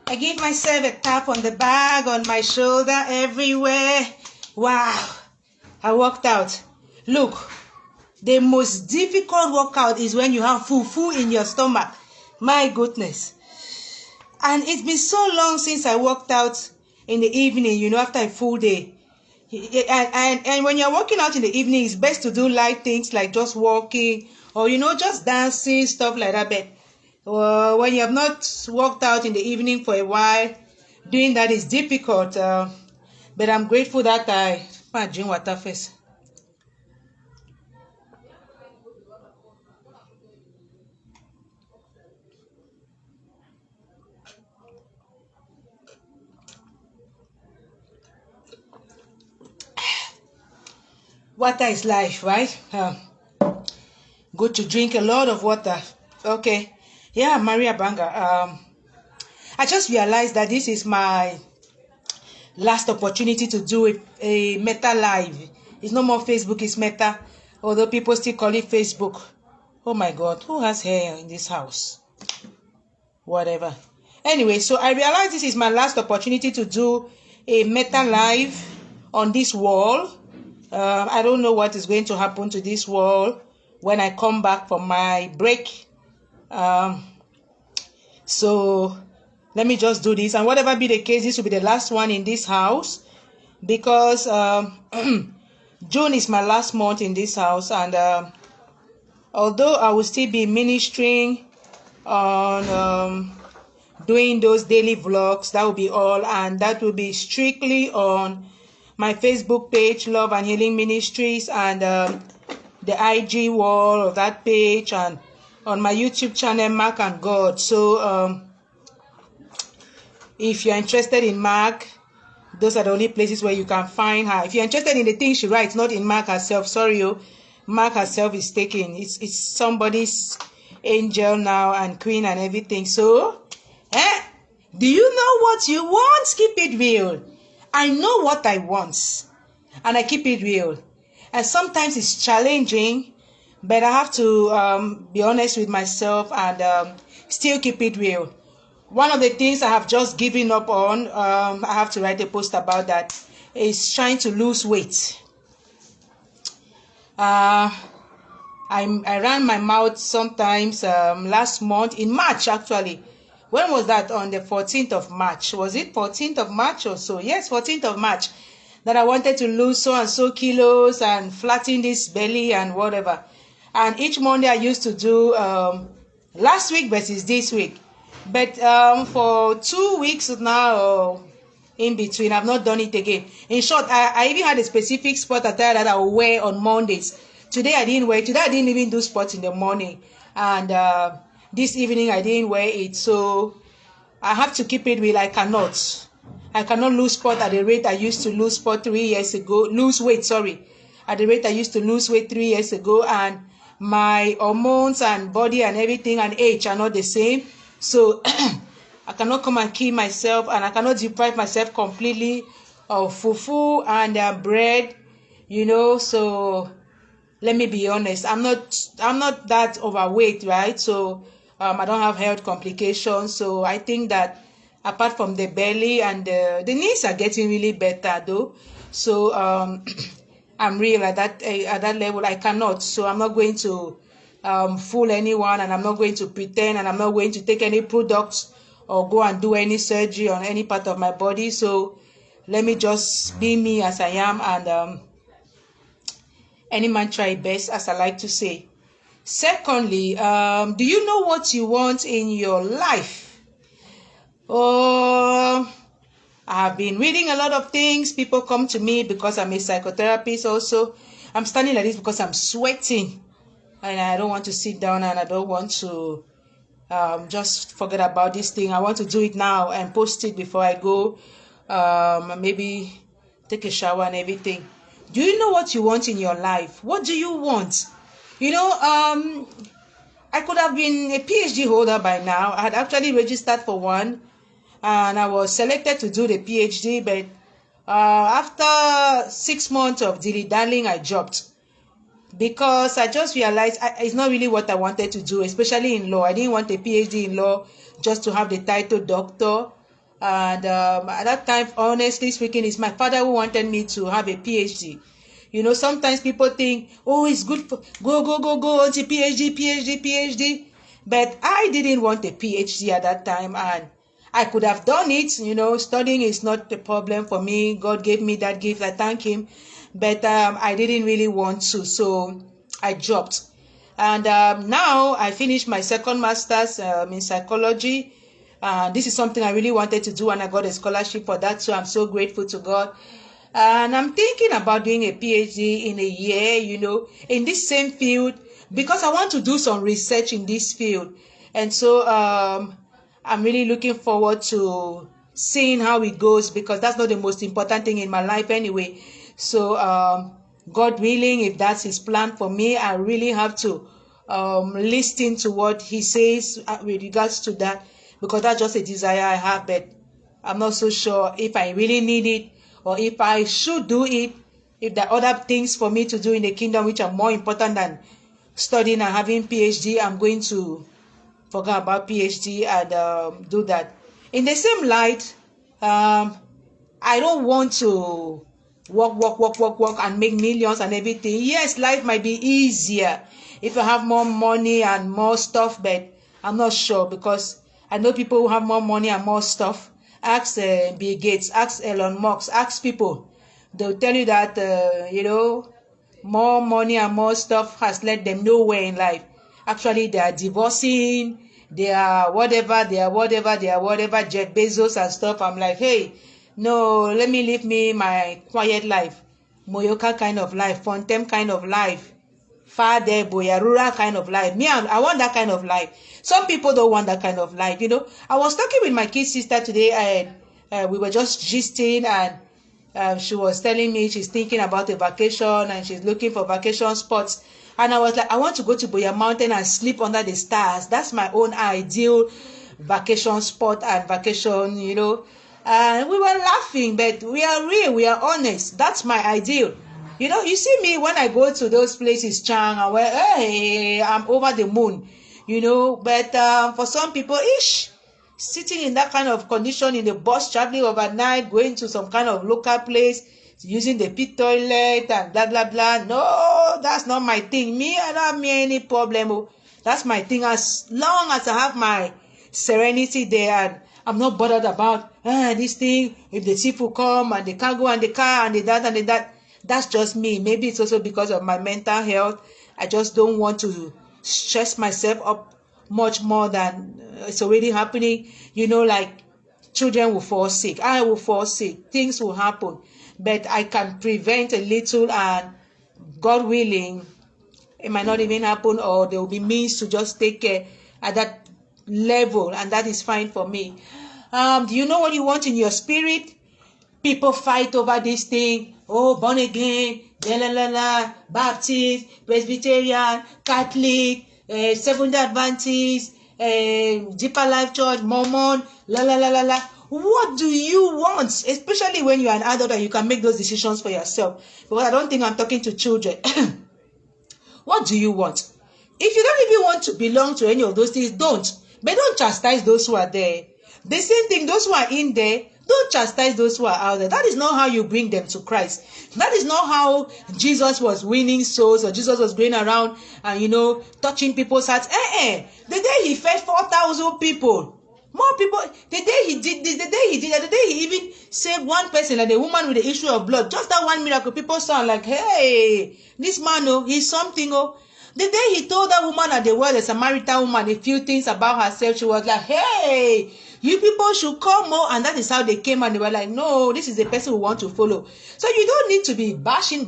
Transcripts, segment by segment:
I give myself a tap on the back, on my shoulder, everywhere. Wow. I worked out. Look, the most difficult workout is when you have fufu in your stomach. My goodness. And it's been so long since I worked out in the evening, after a full day. And when you're working out in the evening, it's best to do light things like just walking or, just dancing, stuff like that. But when you have not worked out in the evening for a while, doing that is difficult. But I'm grateful that I drink water first. Water is life, right? Good to drink a lot of water. Okay. Yeah, Maria Banga. I just realized that this is my last opportunity to do a Meta Live. It's no more Facebook, it's Meta. Although people still call it Facebook. Oh my God, who has hair in this house? Whatever. Anyway, so I realized this is my last opportunity to do a Meta Live on this wall. I don't know what is going to happen to this wall when I come back from my break. So let me just do this, and whatever be the case, this will be the last one in this house, because June is my last month in this house, and although I will still be ministering on doing those daily vlogs, that will be all, and that will be strictly on my Facebook page, Love and Healing Ministries, and the IG wall of that page, and on my YouTube channel, Mark and God. So if you're interested in Mark, those are the only places where you can find her. If you're interested in the things she writes, not in Mark herself, sorry, Mark herself is taken. It's somebody's angel now and queen and everything. So, do you know what you want? Keep it real. I know what I want, and I keep it real. And sometimes it's challenging, but I have to be honest with myself and still keep it real. One of the things I have just given up on, I have to write a post about that, is trying to lose weight. I ran my mouth sometimes last month, in March actually. When was that? On the 14th of March. Was it 14th of March or so? Yes, 14th of March. That I wanted to lose so and so kilos and flatten this belly and whatever. And each Monday I used to do last week versus this week. But for 2 weeks now, in between, I've not done it again. In short, I even had a specific sport attire that I will wear on Mondays. Today I didn't wear it. Today I didn't even do sports in the morning. And this evening I didn't wear it. So I have to keep it real. I cannot lose sport at the rate I used to lose sport 3 years ago. Lose weight, sorry. At the rate I used to lose weight 3 years ago. And my hormones and body and everything and age are not the same. So I cannot come and kill myself, and I cannot deprive myself completely of fufu and bread, So let me be honest. I'm not that overweight, right? So I don't have health complications. So I think that apart from the belly and the knees are getting really better though. So I'm real at that level. I cannot. So I'm not going to fool anyone, and I'm not going to pretend, and I'm not going to take any products or go and do any surgery on any part of my body. So let me just be me as I am, and any man try best, as I like to say. Secondly, do you know what you want in your life? I have been reading a lot of things. People come to me because I'm a psychotherapist also. I'm standing like this because I'm sweating. And I don't want to sit down, and I don't want to just forget about this thing. I want to do it now and post it before I go. Maybe take a shower and everything. Do you know what you want in your life? What do you want? I could have been a PhD holder by now. I had actually registered for one, and I was selected to do the PhD. But after 6 months of dilly-dallying, I dropped. Because I just realized it's not really what I wanted to do, especially in law. I didn't want a PhD in law just to have the title doctor. And at that time, honestly speaking, it's my father who wanted me to have a PhD. Sometimes people think, oh, it's good for go to PhD. But I didn't want a PhD at that time, and I could have done it. Studying is not the problem for me. God gave me that gift. I thank Him. But I didn't really want to, so I dropped. And now I finished my second master's in psychology. This is something I really wanted to do, and I got a scholarship for that, so I'm so grateful to God. And I'm thinking about doing a PhD in a year, in this same field, because I want to do some research in this field. And so I'm really looking forward to seeing how it goes, because that's not the most important thing in my life anyway. So God willing, if that's His plan for me, I really have to listen to what He says with regards to that, because that's just a desire I have, but I'm not so sure if I really need it or if I should do it, if there are other things for me to do in the kingdom which are more important than studying and having PhD. I'm going to forget about PhD and do that. In the same light, I don't want to work and make millions and everything. Yes, life might be easier if you have more money and more stuff, but I'm not sure, because I know people who have more money and more stuff. Ask Bill Gates, ask Elon Musk, ask people. They'll tell you that, more money and more stuff has led them nowhere in life. Actually, they are divorcing, they are whatever, Jeff Bezos and stuff. I'm like, hey, no, let me live my quiet life, Moyoka kind of life, Fontem kind of life, Fade Boya, rural kind of life. I want that kind of life. Some people don't want that kind of life. I was talking with my kid sister today, and we were just gisting, and she was telling me she's thinking about a vacation and she's looking for vacation spots. And I was like, I want to go to Boya Mountain and sleep under the stars. That's my own ideal vacation spot and vacation, And we were laughing, but we are real, we are honest. That's my ideal. You see me when I go to those places, Chang, and where, hey, I'm over the moon, But for some people, sitting in that kind of condition in the bus, traveling overnight, going to some kind of local place, using the pit toilet and blah, blah, blah. No, that's not my thing. I don't have any problem. That's my thing. As long as I have my serenity there, and I'm not bothered about this thing, if the thief will come and the cargo and the car and the that and the that. That's just me. Maybe it's also because of my mental health. I just don't want to stress myself up much more than it's already happening. Like children will fall sick. I will fall sick. Things will happen. But I can prevent a little, and God willing, it might not even happen, or there will be means to just take care at that level, and that is fine for me. Do you know what you want in your spirit? People fight over this thing. Oh, born again, Baptist, Presbyterian, Catholic, Seventh-day Adventist, Deeper Life Church, Mormon, What do you want? Especially when you are an adult and you can make those decisions for yourself. Because I don't think I'm talking to children. What do you want? If you don't even want to belong to any of those things, don't. But don't chastise those who are there. The same thing, those who are in there, don't chastise those who are out there. That is not how you bring them to Christ. That is not how Jesus was winning souls, or Jesus was going around and, touching people's hearts. The day he fed 4,000 people, more people, the day he even saved one person, like the woman with the issue of blood, just that one miracle, people saw like, hey, this man, he's something. The day he told that woman at the well, the Samaritan woman, a few things about herself, she was like, hey, you people should come more. And that is how they came, and they were like, no, this is the person we want to follow. So you don't need to be bashing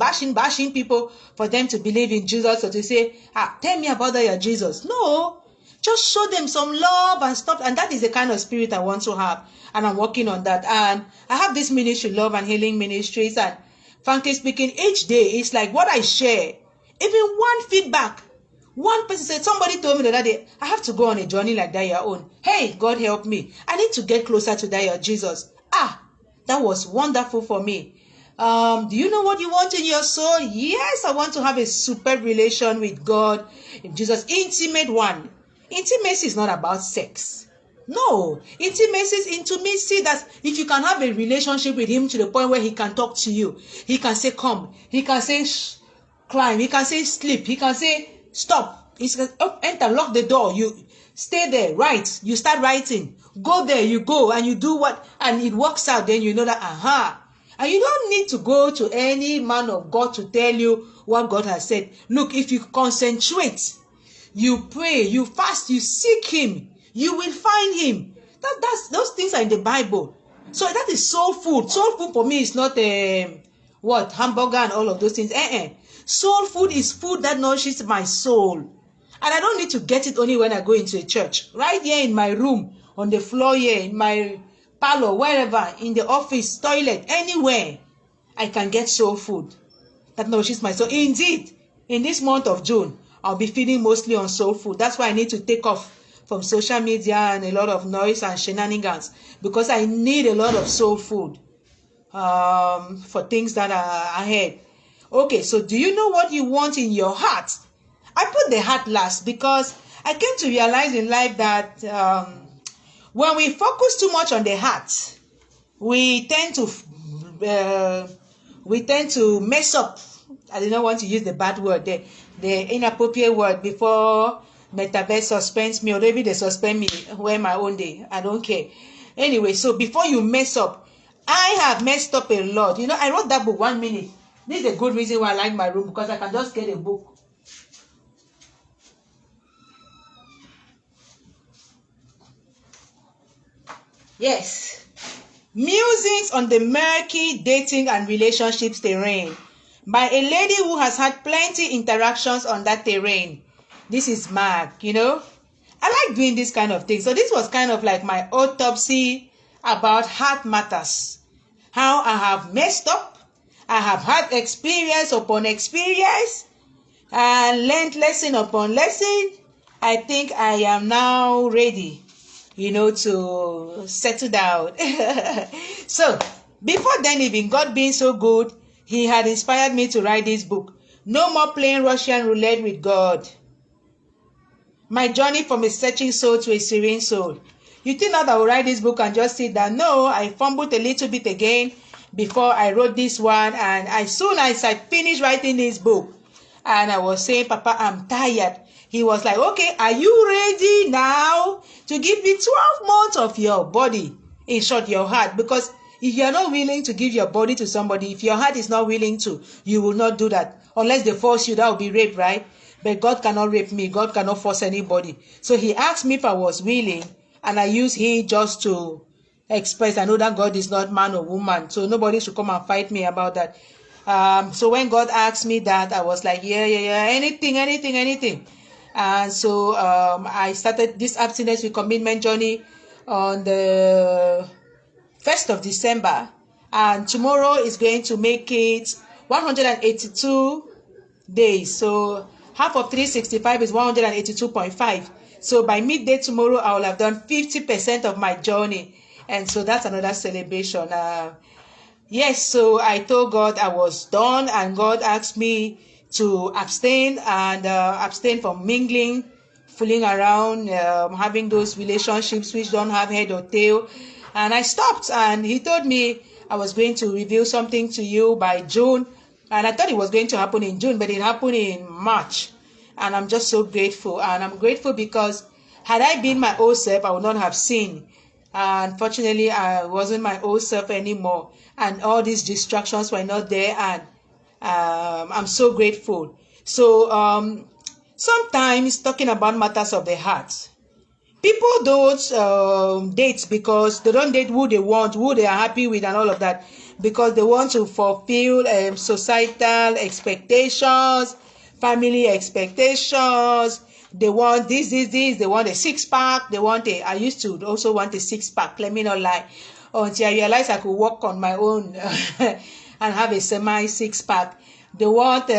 people for them to believe in Jesus, or to say, tell me about that, your Jesus. No, just show them some love and stuff. And that is the kind of spirit I want to have, and I'm working on that. And I have this ministry, Love and Healing Ministries, and frankly speaking, each day it's like what I share. Even one feedback, one person said, somebody told me the other day, I have to go on a journey like that, your own. Hey, God help me. I need to get closer to that, your Jesus. That was wonderful for me. Do you know what you want in your soul? Yes, I want to have a superb relation with God, Jesus, intimate one. Intimacy is not about sex. No, intimacy, that if you can have a relationship with him to the point where he can talk to you, he can say come, he can say climb, he can say sleep, he can say stop, he can enter, lock the door, you stay there, write, you start writing, go there, you go and you do what, and it works out, then you know that and you don't need to go to any man of God to tell you what God has said. Look, if you concentrate, you pray, you fast, you seek him, you will find him. Those things are in the Bible. So that is soul food. Soul food for me is not hamburger and all of those things. Soul food is food that nourishes my soul. And I don't need to get it only when I go into a church. Right here in my room, on the floor here, in my parlor, wherever, in the office, toilet, anywhere, I can get soul food that nourishes my soul. Indeed, in this month of June, I'll be feeding mostly on soul food. That's why I need to take off from social media and a lot of noise and shenanigans, because I need a lot of soul food for things that are ahead. Okay, so do you know what you want in your heart? I put the heart last because I came to realize in life that when we focus too much on the heart, we tend to mess up. I do not want to use the bad word, the inappropriate word, before Metaverse suspends me, or maybe they suspend me when my own day. I don't care. Anyway, so before you mess up, I have messed up a lot. You know, I wrote that book 1 minute. This is a good reason why I like my room, because I can just get a book. Yes. Musings on the murky dating and relationships terrain by a lady who has had plenty interactions on that terrain. This is Mark, you know. I like doing this kind of thing. So this was kind of like my autopsy about heart matters. How I have messed up. I have had experience upon experience and learned lesson upon lesson. I think I am now ready, you know, to settle down. So before then, even God being so good, he had inspired me to write this book. No more playing Russian roulette with God. My journey from a searching soul to a serene soul. You think that I will write this book and just sit down? No, I fumbled a little bit again before I wrote this one. And as soon as I finished writing this book, and I was saying, Papa, I'm tired. He was like, okay, are you ready now to give me 12 months of your body? In short, your heart. Because if you are not willing to give your body to somebody, if your heart is not willing to, you will not do that. Unless they force you, that will be rape, right? But God cannot rape me. God cannot force anybody. So he asked me if I was willing, and I used he just to express. I know that God is not man or woman, so nobody should come and fight me about that. So when God asked me that, I was like, yeah, anything. And so I started this abstinence with commitment journey on the 1st of December. And tomorrow is going to make it 182 days. So half of 365 is 182.5. So by midday tomorrow, I will have done 50% of my journey. And so that's another celebration. Yes, so I told God I was done, and God asked me to abstain from mingling, fooling around, having those relationships which don't have head or tail. And I stopped, and he told me I was going to reveal something to you by June. And I thought it was going to happen in June, but it happened in March. And I'm just so grateful. And I'm grateful because had I been my old self, I would not have seen. Unfortunately, I wasn't my old self anymore. And all these distractions were not there. And I'm so grateful. So sometimes talking about matters of the heart, people don't date because they don't date who they want, who they are happy with and all of that, because they want to fulfill societal expectations, family expectations. They want this. They want a six-pack. I used to also want a six-pack. Let me not lie. Until I realized I could work on my own and have a semi-six-pack. They want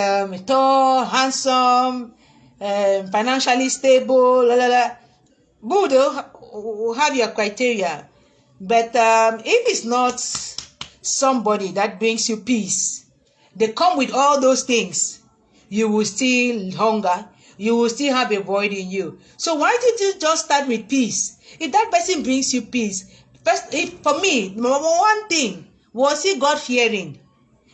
tall, handsome, financially stable, Good, have your criteria. But if it's not somebody that brings you peace, they come with all those things, you will still hunger. You will still have a void in you. So why did you just start with peace? If that person brings you peace, first, for me, number one thing was he God fearing,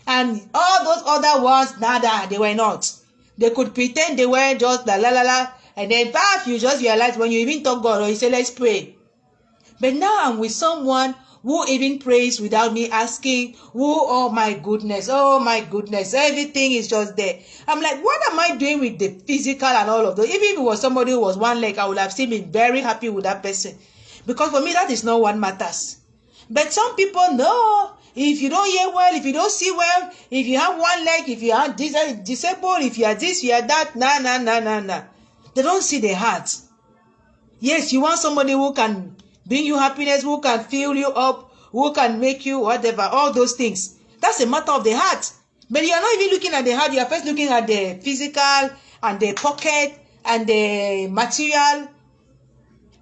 and all those other ones, nada, they were not. They could pretend they were just la la la la, and then you just realize when you even talk God or you say let's pray. But now I'm with someone who even prays without me asking, oh my goodness, everything is just there. I'm like, what am I doing with the physical and all of those? Even if it was somebody who was one leg, I would have still been very happy with that person. Because for me, that is not what matters. But some people know, if you don't hear well, if you don't see well, if you have one leg, if you are disabled, if you are this, you are that, nah. They don't see the heart. Yes, you want somebody who can bring you happiness, who can fill you up, who can make you whatever, all those things. That's a matter of the heart. But you are not even looking at the heart, you are first looking at the physical and the pocket and the material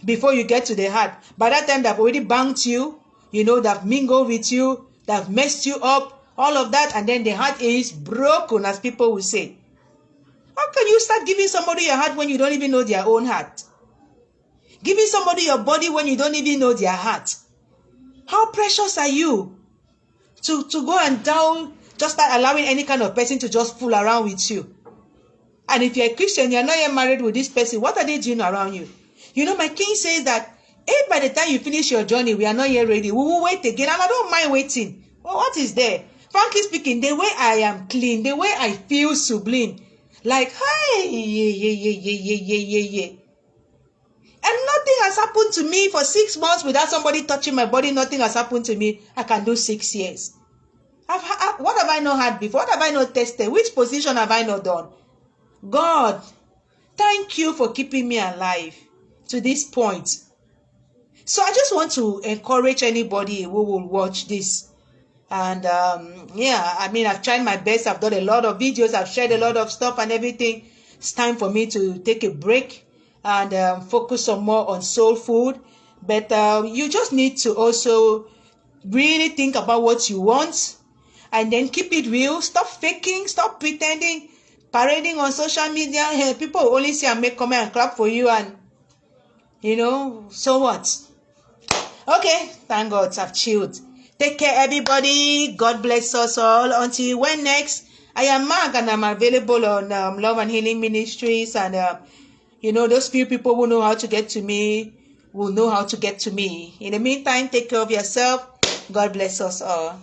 before you get to the heart. By that time, they've already banked you, they've mingled with you, they've messed you up, all of that, and then the heart is broken, as people will say. How can you start giving somebody your heart when you don't even know their own heart? Giving somebody your body when you don't even know their heart? How precious are you to go and down, just start allowing any kind of person to just fool around with you? And if you're a Christian, you're not yet married with this person, what are they doing around you? My king says that if by the time you finish your journey, we are not yet ready, we will wait again. And I don't mind waiting. Well, what is there? Frankly speaking, the way I am clean, the way I feel sublime, like, hey, yeah. And nothing has happened to me for 6 months without somebody touching my body. Nothing has happened to me. I can do 6 years. What have I not had before? What have I not tested? Which position have I not done? God, thank you for keeping me alive to this point. So I just want to encourage anybody who will watch this. And I've tried my best. I've done a lot of videos. I've shared a lot of stuff and everything. It's time for me to take a break and focus more on soul food. But you just need to also really think about what you want and then keep it real. Stop faking, stop pretending, parading on social media. Hey, people will only see and make comment and clap for you, and so what? Okay, thank God I've chilled. Take care, everybody. God bless us all. Until when next, I am Mark, and I'm available on Love and Healing Ministries. And, those few people who know how to get to me will know how to get to me. In the meantime, take care of yourself. God bless us all.